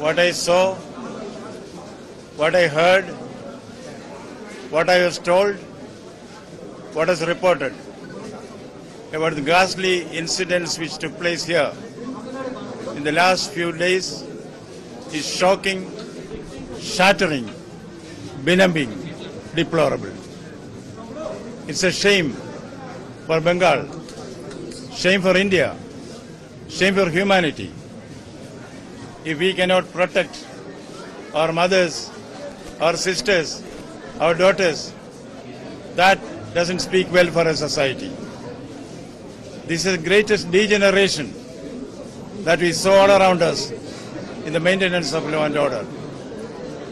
what I saw, what I heard, what I was told, what was reported about the ghastly incidents which took place here in the last few days is shocking, shattering, benumbing, deplorable. It's a shame for Bengal, shame for India, shame for humanity. If we cannot protect our mothers, our sisters, our daughters, that doesn't speak well for a society. This is the greatest degeneration that we saw all around us in the maintenance of law and order.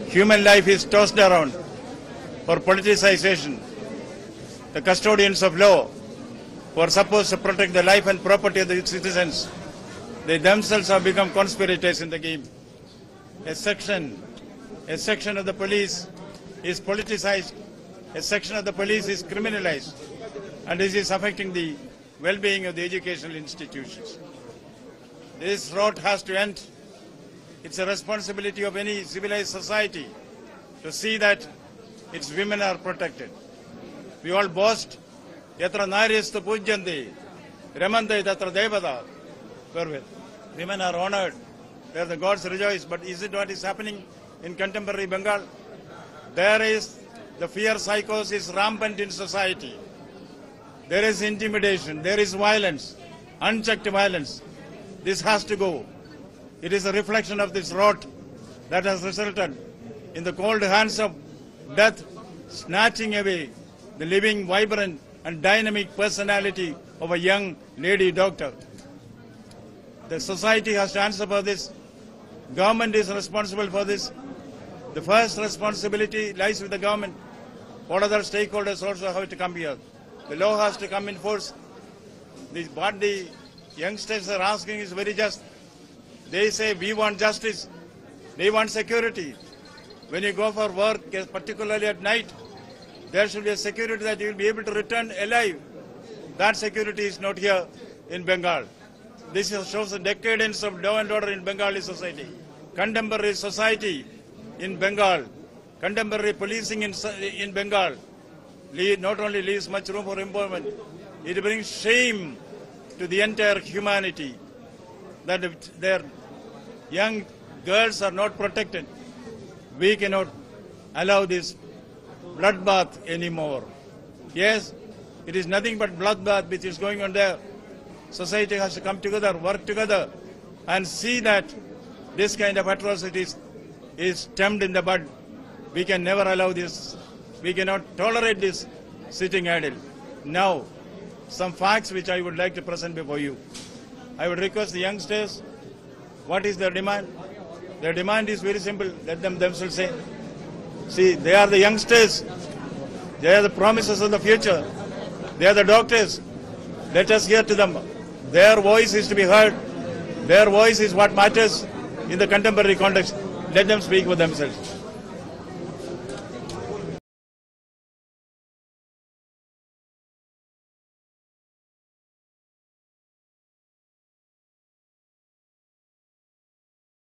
Human life is tossed around for politicization. The custodians of law, who are supposed to protect the life and property of the citizens, they themselves have become conspirators in the game. A section of the police is politicized, a section of the police is criminalized, and this is affecting the well-being of the educational institutions. This rot has to end. It's a responsibility of any civilized society to see that its women are protected. We all boast, yatra naryastu pujyanti, ramante tatra devata. Wherewith women are honored, where the gods rejoice. But is it what is happening in contemporary Bengal? There is the fear psychosis rampant in society. There is intimidation, there is violence, unchecked violence. This has to go. It is a reflection of this rot that has resulted in the cold hands of death snatching away the living, vibrant and dynamic personality of a young lady doctor. The society has to answer for this. Government is responsible for this. The first responsibility lies with the government. All other stakeholders also have to come here. The law has to come in force. What the youngsters are asking is very just. They say, we want justice. They want security. When you go for work, particularly at night, there should be a security that you will be able to return alive. That security is not here in Bengal. This shows the decadence of law and order in Bengali society. Contemporary society in Bengal, contemporary policing in Bengal, not only leaves much room for improvement, it brings shame to the entire humanity that their young girls are not protected. We cannot allow this bloodbath anymore. Yes, it is nothing but bloodbath which is going on there. Society has to come together, work together, and see that this kind of atrocities is stemmed in the bud. We can never allow this. We cannot tolerate this sitting idle. Now, some facts which I would like to present before you. I would request the youngsters, what is their demand? Their demand is very simple. Let them themselves say. See, they are the youngsters. They are the promises of the future. They are the doctors. Let us hear to them. Their voice is to be heard. Their voice is what matters in the contemporary context. Let them speak for themselves.